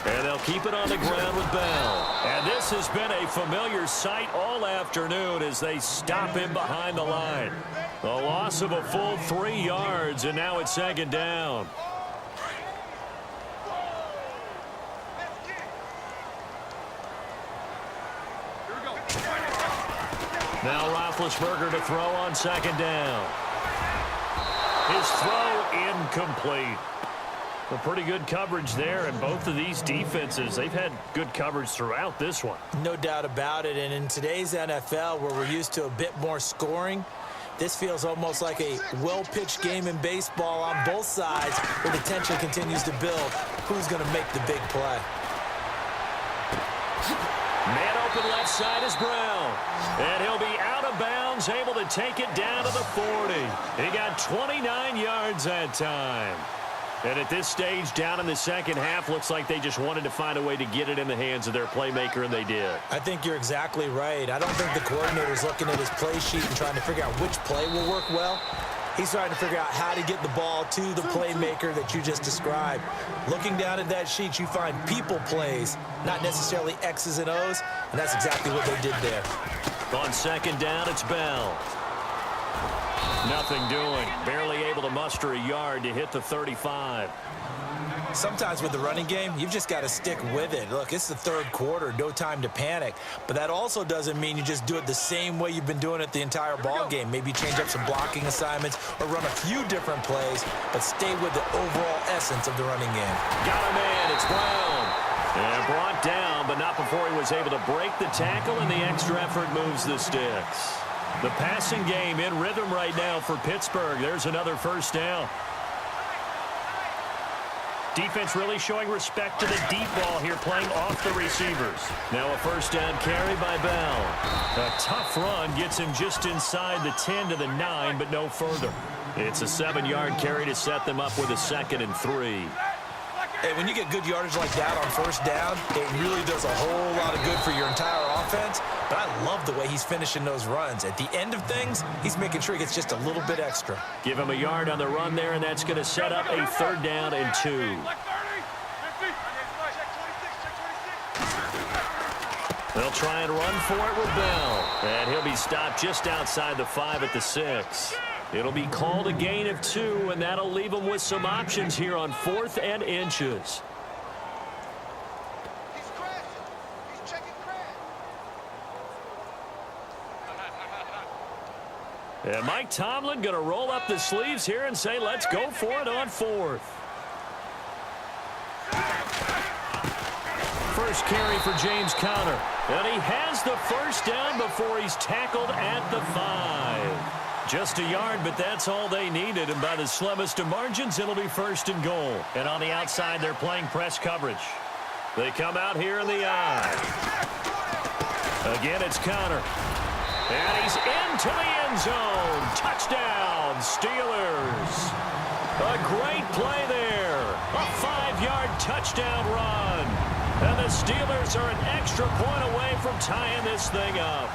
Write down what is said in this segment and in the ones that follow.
And they'll keep it on the ground with Bell. And this has been a familiar sight all afternoon as they stop him behind the line. A loss of a full 3 yards, and now it's second down. Now Roethlisberger to throw on second down. His throw incomplete. Well, pretty good coverage there, and both of these defenses, they've had good coverage throughout this one. No doubt about it, and in today's NFL, where we're used to a bit more scoring, this feels almost like a well-pitched game in baseball on both sides, where the tension continues to build. Who's going to make the big play? Man open left side is Brown. And he'll be out of bounds, able to take it down to the 40. He got 29 yards that time. And at this stage, down in the second half, looks like they just wanted to find a way to get it in the hands of their playmaker, and they did. I think you're exactly right. I don't think the coordinator's looking at his play sheet and trying to figure out which play will work well. He's trying to figure out how to get the ball to the playmaker that you just described. Looking down at that sheet, you find people plays, not necessarily X's and O's, and that's exactly what they did there. On second down, it's Bell. Nothing doing. Barely able to muster a yard to hit the 35. Sometimes with the running game, you've just got to stick with it. Look, it's the third quarter, no time to panic. But that also doesn't mean you just do it the same way you've been doing it the entire ball game. Maybe change up some blocking assignments or run a few different plays, but stay with the overall essence of the running game. Got a man. It's Brown. And brought down, but not before he was able to break the tackle, and the extra effort moves the sticks. The passing game in rhythm right now for Pittsburgh. There's another first down. Defense really showing respect to the deep ball here, playing off the receivers. Now a first down carry by Bell. A tough run gets him just inside the 10 to the 9, but no further. It's a 7-yard carry to set them up with a 2nd and 3. Hey, when you get good yardage like that on first down, it really does a whole lot of good for your entire offense. But I love the way he's finishing those runs. At the end of things, he's making sure he gets just a little bit extra. Give him a yard on the run there, and that's going to set up a 3rd down and 2. They'll try and run for it with Bell. And he'll be stopped just outside the 5 at the 6. It'll be called a gain of 2, and that'll leave them with some options here on 4th and inches. And Mike Tomlin going to roll up the sleeves here and say, let's go for it on 4th. First carry for James Conner. And he has the first down before he's tackled at the 5. Just a yard, but that's all they needed. And by the slimmest of margins, it'll be 1st and goal. And on the outside, they're playing press coverage. They come out here in the eye. Again, it's Conner. And he's into the end zone. Touchdown, Steelers. A great play there. A 5-yard touchdown run. And the Steelers are an extra point away from tying this thing up.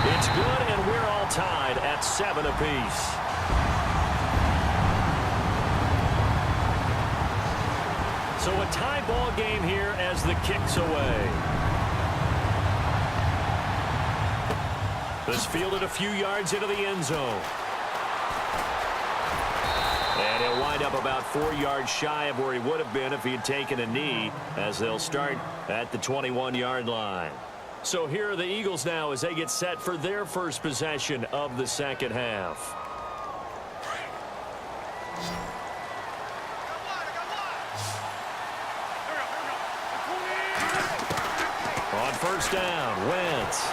It's good, and we're all tied at 7 apiece. So a tie ball game here as the kick's away. This fielded a few yards into the end zone. And he'll wind up about 4 yards shy of where he would have been if he had taken a knee, as they'll start at the 21-yard line. So here are the Eagles now as they get set for their first possession of the second half. On first down, Wentz.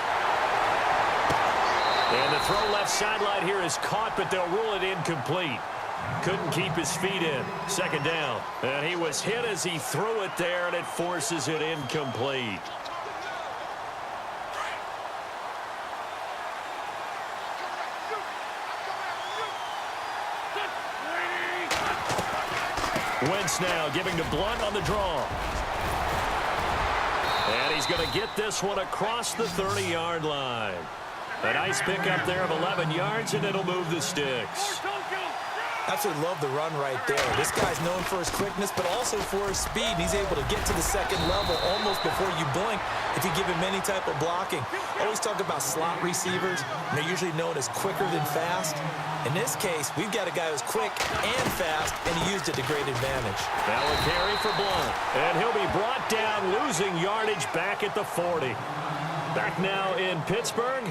And the throw left sideline here is caught, but they'll rule it incomplete. Couldn't keep his feet in. Second down. And he was hit as he threw it there, and it forces it incomplete. Wentz now giving to Blunt on the draw. And he he's going to get this one across the 30-yard line. A nice pickup there of 11 yards, and it'll move the sticks. Absolutely love the run right there. This guy's known for his quickness, but also for his speed. He's able to get to the second level almost before you blink if you give him any type of blocking. Always talk about slot receivers, and they're usually known as quicker than fast. In this case, we've got a guy who's quick and fast, and he used it to great advantage. Now a carry for Blunt, and he'll be brought down, losing yardage back at the 40. Back now in Pittsburgh.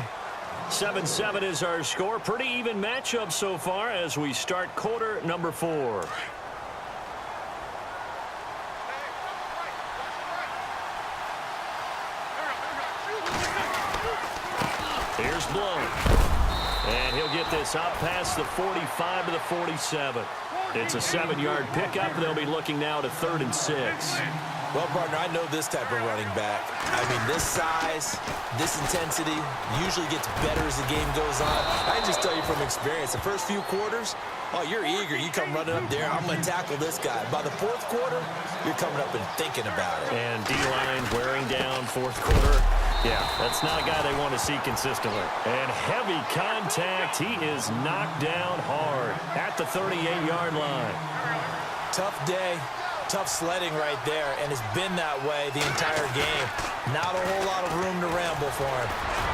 7-7 is our score. Pretty even matchup so far as we start quarter number 4. Here's Blunt. And he'll get this out past the 45 to the 47. It's a 7-yard pickup. They'll be looking now to 3rd and 6. Well, partner, I know this type of running back. I mean, this size, this intensity usually gets better as the game goes on. I can just tell you from experience, the first few quarters, oh, you're eager. You come running up there, I'm going to tackle this guy. By the 4th quarter, you're coming up and thinking about it. And D-line wearing down 4th quarter. Yeah, that's not a guy they want to see consistently. And heavy contact. He is knocked down hard at the 38-yard line. Tough day. Tough sledding right there, and it's been that way the entire game. Not a whole lot of room to ramble for him.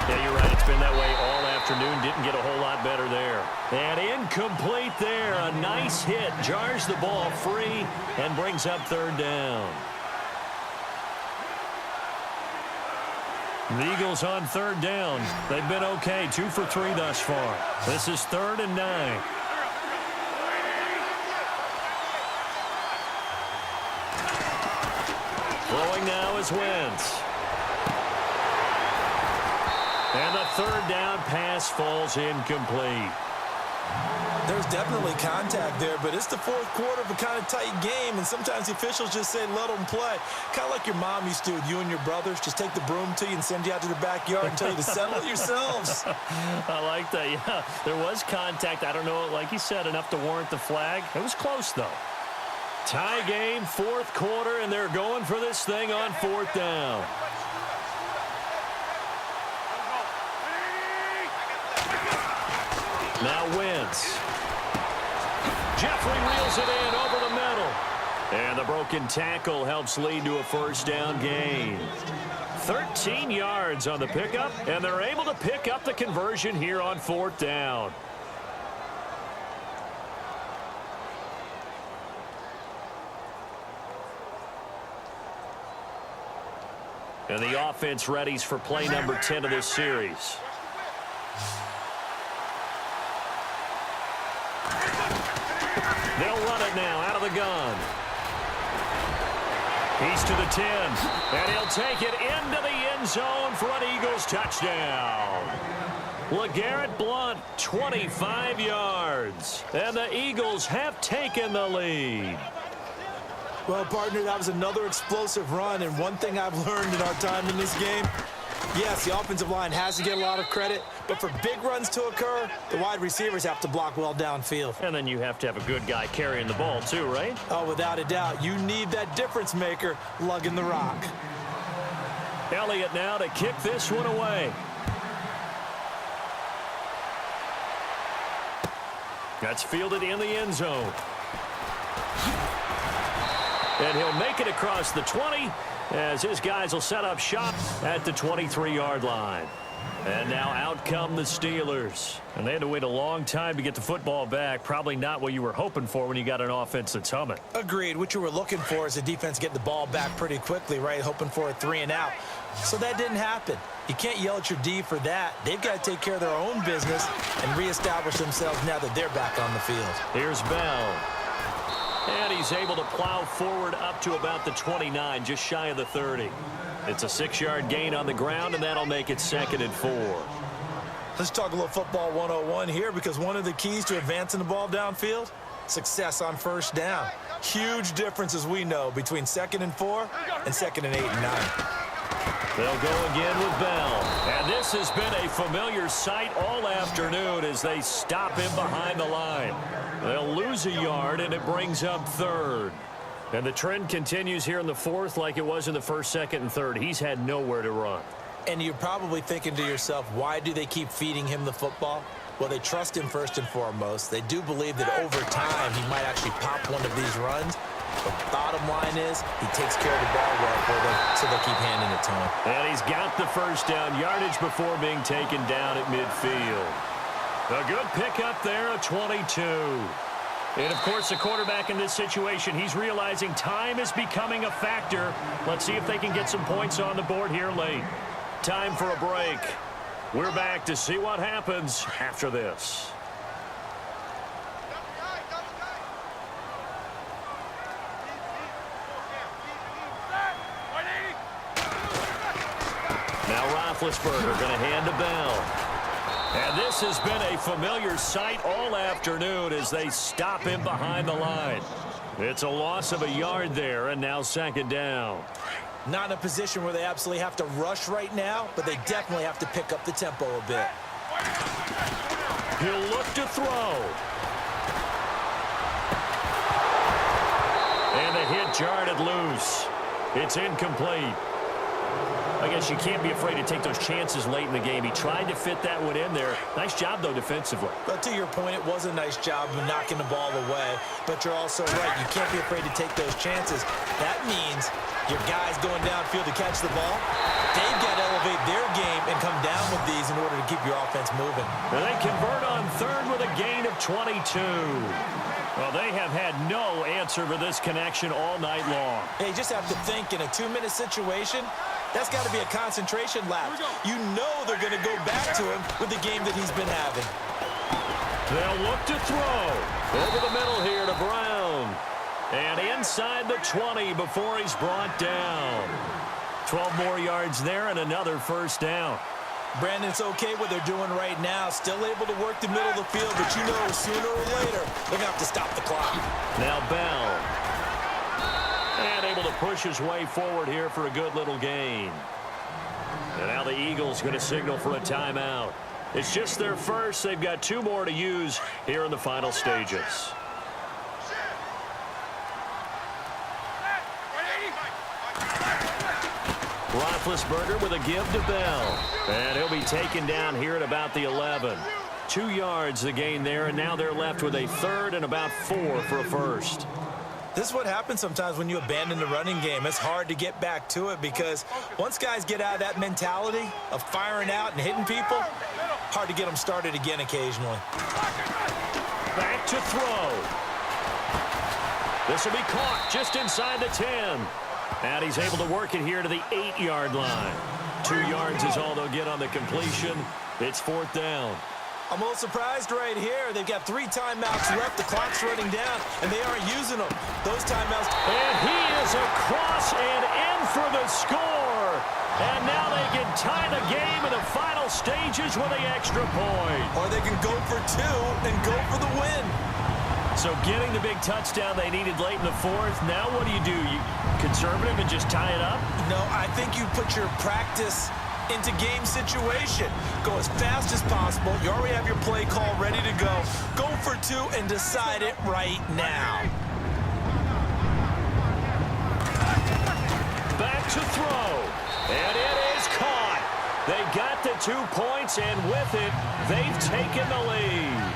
Yeah, you're right. It's been that way all afternoon. Didn't get a whole lot better there. And incomplete there. A nice hit. Jars the ball free and brings up 3rd down. The Eagles on 3rd down. They've been okay. 2 for 3 thus far. This is 3rd and 9. Throwing now is Wentz. And the 3rd down pass falls incomplete. There's definitely contact there, but it's the 4th quarter of a kind of tight game, and sometimes the officials just say, let them play. Kind of like your mom used to with you and your brothers. Just take the broom to you and send you out to the backyard and tell you to settle it yourselves. I like that, yeah. There was contact. I don't know, like you said, enough to warrant the flag. It was close, though. Tie game, 4th quarter, and they're going for this thing on 4th down. Now Wentz. Jeffrey reels it in over the middle. And the broken tackle helps lead to a 1st down gain. 13 yards on the pickup, and they're able to pick up the conversion here on 4th down. And the offense readies for play number 10 of this series. They'll run it now out of the gun. He's to the 10, and he'll take it into the end zone for an Eagles touchdown. LeGarrette Blount, 25 yards, and the Eagles have taken the lead. Well, partner, that was another explosive run, and one thing I've learned in our time in this game, yes, the offensive line has to get a lot of credit, but for big runs to occur, the wide receivers have to block well downfield. And then you have to have a good guy carrying the ball too, right? Oh, without a doubt. You need that difference maker lugging the rock. Elliott now to kick this one away. That's fielded in the end zone. And he'll make it across the 20 as his guys will set up shop at the 23-yard line. And now out come the Steelers. And they had to wait a long time to get the football back. Probably not what you were hoping for when you got an offense that's humming. Agreed. What you were looking for is the defense get the ball back pretty quickly, right? Hoping for a 3 and out. So that didn't happen. You can't yell at your D for that. They've got to take care of their own business and reestablish themselves now that they're back on the field. Here's Bell. And he's able to plow forward up to about the 29, just shy of the 30. It's a 6-yard gain on the ground, and that'll make it 2nd and 4. Let's talk a little football 101 here, because one of the keys to advancing the ball downfield, success on 1st down. Huge difference, as we know, between 2nd and 4 and 2nd and 8 and 9. They'll go again with Bell. And this has been a familiar sight all afternoon as they stop him behind the line. They'll lose a yard, and it brings up 3rd. And the trend continues here in the fourth like it was in the first, second, and third. He's had nowhere to run. And you're probably thinking to yourself, why do they keep feeding him the football? Well, they trust him first and foremost. They do believe that over time he might actually pop one of these runs. But the bottom line is he takes care of the ball well for them, so they'll keep handing it to him. And he's got the first down yardage before being taken down at midfield. A good pickup there, a 22. And, of course, the quarterback in this situation, he's realizing time is becoming a factor. Let's see if they can get some points on the board here late. Time for a break. We're back to see what happens after this. Now Roethlisberger going to hand to Bell. And this has been a familiar sight all afternoon as they stop him behind the line. It's a loss of a yard there, and now second down. Not in a position where they absolutely have to rush right now, but they definitely have to pick up the tempo a bit. He'll look to throw. And the hit jarred it loose. It's incomplete. I guess you can't be afraid to take those chances late in the game. He tried to fit that one in there. Nice job, though, defensively. But to your point, it was a nice job of knocking the ball away. But you're also right. You can't be afraid to take those chances. That means your guys going downfield to catch the ball, they've got to elevate their game and come down with these in order to keep your offense moving. And they convert on third with a gain of 22. Well, they have had no answer for this connection all night long. Hey, you just have to think in a 2-minute situation, that's got to be a concentration lapse. You know they're going to go back to him with the game that he's been having. They'll look to throw. Over the middle here to Brown. And inside the 20 before he's brought down. 12 more yards there and another first down. Brandon, it's okay what they're doing right now. Still able to work the middle of the field, but you know sooner or later they're going to have to stop the clock. Now Bell. And able to push his way forward here for a good little gain. And now the Eagles going to signal for a timeout. It's just their first. They've got 2 more to use here in the final stages. Roethlisberger with a give to Bell. And he'll be taken down here at about the 11. 2 yards the gain there, and now they're left with a third and about 4 for a first. This is what happens sometimes when you abandon the running game. It's hard to get back to it because once guys get out of that mentality of firing out and hitting people, hard to get them started again occasionally. Back to throw. This will be caught just inside the 10. And he's able to work it here to the 8-yard line. 2 yards is all they'll get on the completion. It's 4th down. I'm a little surprised right here. They've got 3 timeouts left. The clock's running down, and they aren't using them. Those timeouts. And he is across and in for the score. And now they can tie the game in the final stages with the extra point. Or they can go for 2 and go for the win. So getting the big touchdown they needed late in the 4th. Now what do? You conservative and just tie it up? No, I think you put your practice into game situation. Go as fast as possible. You already have your play call ready to go. Go for 2 and decide it right now. Back to throw. And it is caught. They got the 2 points, and with it, they've taken the lead.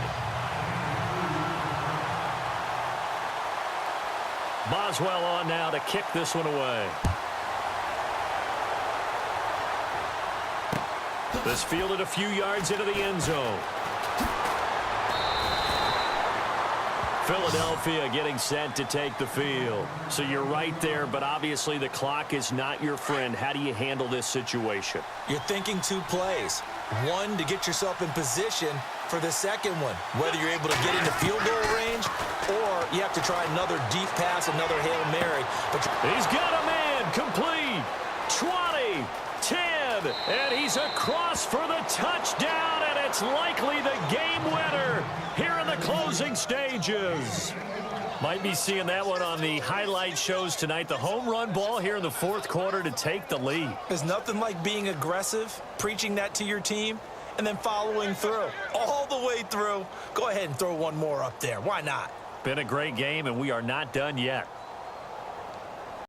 Boswell on now to kick this one away. This fielded a few yards into the end zone. Philadelphia getting set to take the field. So you're right there, but obviously the clock is not your friend. How do you handle this situation? You're thinking 2 plays. 1 to get yourself in position for the second one, whether you're able to get into field goal range or you have to try another deep pass, another Hail Mary. But he's got a man complete. 20, 10, and he's across for the touchdown, and it's likely the game winner here in the closing stages. Might be seeing that one on the highlight shows tonight. The home run ball here in the 4th quarter to take the lead. There's nothing like being aggressive, preaching that to your team, and then following through. All the way through. Go ahead and throw one more up there. Why not? Been a great game, and we are not done yet.